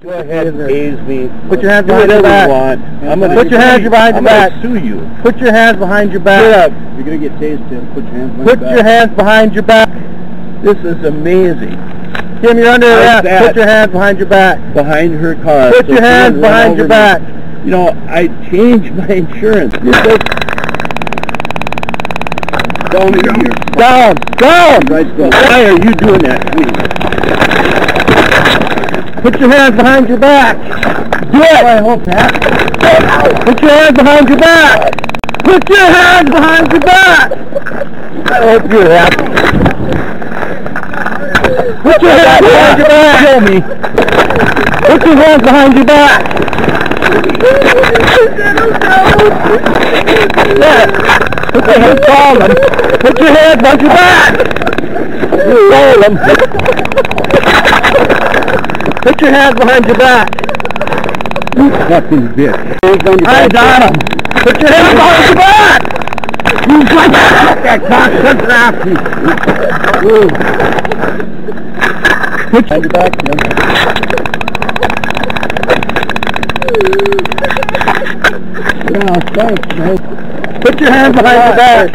Go ahead and tase me. Put your hands behind your back. Put your hands behind your back. I'm going to sue you. Put your hands behind your back. Get up. You're going to get tased, Tim. Put your hands behind your back. Put your hands behind your back. This is amazing. Tim, you're under arrest. Put your hands behind your back. Behind her car. Put your hands behind your back. You know, I changed my insurance. Down here. Down. Right, so why are you doing that to me? Put your hands behind your back. Do it. I hope that. Put your hands behind your back. Put your hands behind your back. I hope you're happy. Put your hands behind your back. Show me. Put your hands behind your back. Yes. Put your hands behind them. Put your hands behind your back. You roll them. Put your hands behind your back. You fucking bitch. I got him. Put your hands behind your back. You got that cocksucker after you. Put your hands back. Put your hands behind your back.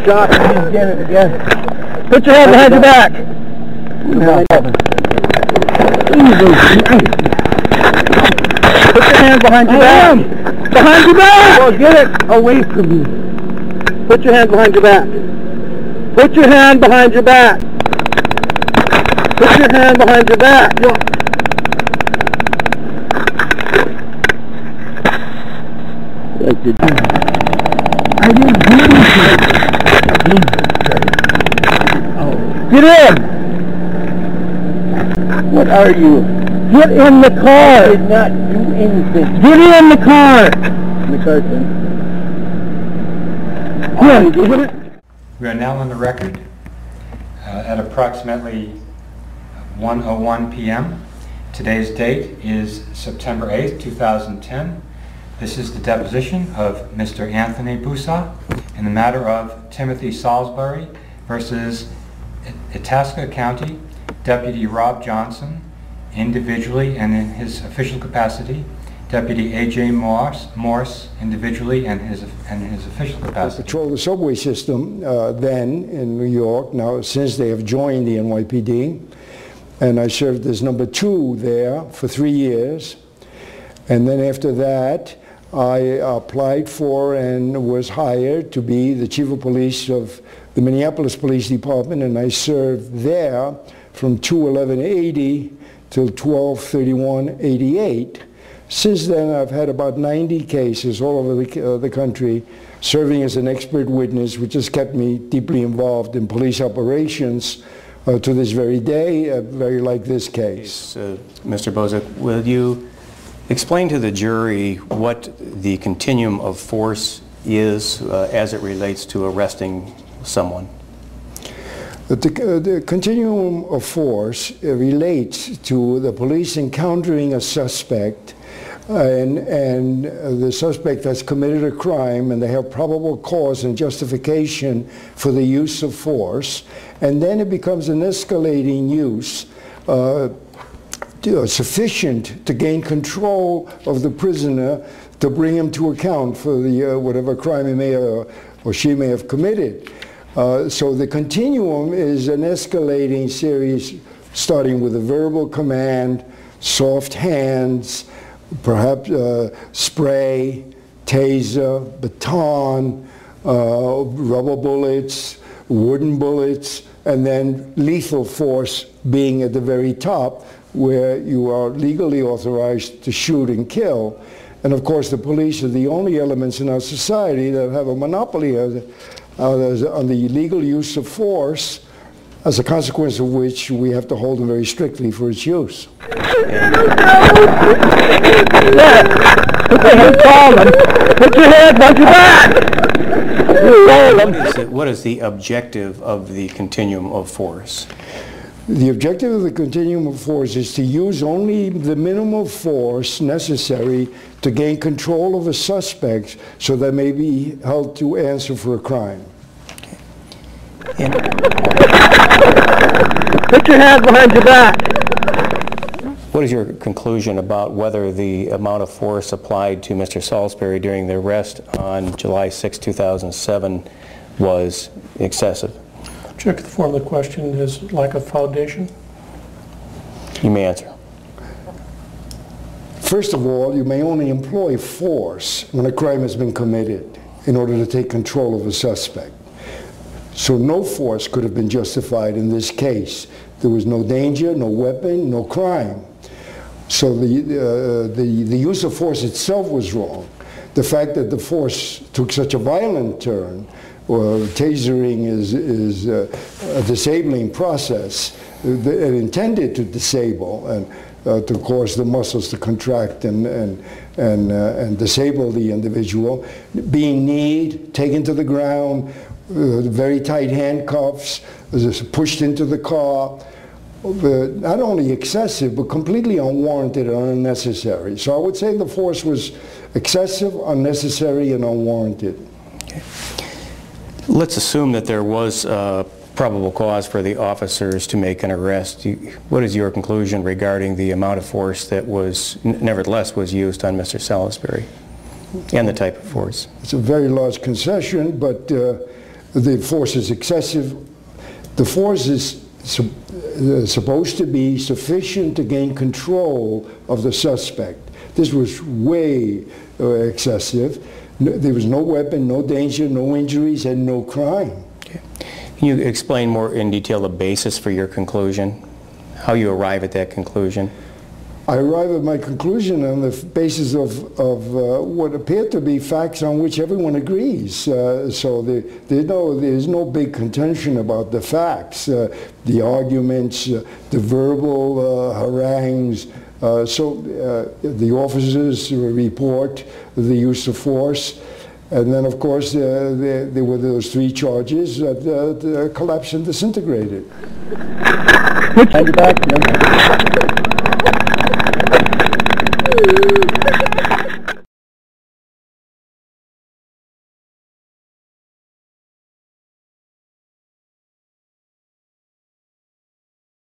Put your hands behind your back. Put your hands behind your back. Behind your back! Well, get it away from me. Put your hands behind your back. Put your hand behind your back. Put your hand behind your back. I didn't do anything. Get in! What are you? Get in the car! I did not do anything. Get in the car! In the car, Tim. We are now on the record at approximately 1:01 p.m. Today's date is September 8th, 2010. This is the deposition of Mr. Anthony Busa in the matter of Timothy Salisbury versus Itasca County Deputy Rob Johnson, individually and in his official capacity, Deputy A.J. Morse, individually and his official capacity. I patrolled the subway system then in New York, now since they have joined the NYPD, and I served as number 2 there for 3 years. And then after that, I applied for and was hired to be the chief of police of the Minneapolis Police Department, and I served there from 2/11/80 till 12/31/88. Since then, I've had about 90 cases all over the country, serving as an expert witness, which has kept me deeply involved in police operations to this very day, very like this case. Mr. Busa, will you explain to the jury what the continuum of force is as it relates to arresting someone? The continuum of force relates to the police encountering a suspect and the suspect has committed a crime and they have probable cause and justification for the use of force, and then it becomes an escalating use sufficient to gain control of the prisoner to bring him to account for the whatever crime he may or she may have committed. So the continuum is an escalating series starting with a verbal command, soft hands, perhaps spray, taser, baton, rubber bullets, wooden bullets, and then lethal force being at the very top where you are legally authorized to shoot and kill. And of course the police are the only elements in our society that have a monopoly on the legal use of force, as a consequence of which we have to hold them very strictly for its use. Put your hands behind your back! What is the objective of the continuum of force? The objective of the continuum of force is to use only the minimum force necessary to gain control of a suspect so they may be held to answer for a crime. Put your hands behind your back. What is your conclusion about whether the amount of force applied to Mr. Salisbury during the arrest on July 6, 2007 was excessive? Check the form of the question is lack of foundation. You may answer. First of all, you may only employ force when a crime has been committed in order to take control of a suspect. So no force could have been justified in this case. There was no danger, no weapon, no crime. So the use of force itself was wrong. The fact that the force took such a violent turn, tasering is a disabling process, it intended to disable and to cause the muscles to contract and disable the individual. Being kneed, taken to the ground, very tight handcuffs, pushed into the car, not only excessive, but completely unwarranted and unnecessary. So I would say the force was excessive, unnecessary, and unwarranted. Okay. Let's assume that there was probable cause for the officers to make an arrest. What is your conclusion regarding the amount of force that was, nevertheless, was used on Mr. Salisbury and the type of force? It's a very large concession, but the force is excessive. The force is supposed to be sufficient to gain control of the suspect. This was way excessive. There was no weapon, no danger, no injuries, and no crime. Okay. Can you explain more in detail the basis for your conclusion? How you arrive at that conclusion? I arrive at my conclusion on the basis of what appear to be facts on which everyone agrees. So there's no big contention about the facts, the arguments, the verbal harangues. The officers report the use of force, and then of course there were those three charges that collapsed and disintegrated. Hand it back, Jim.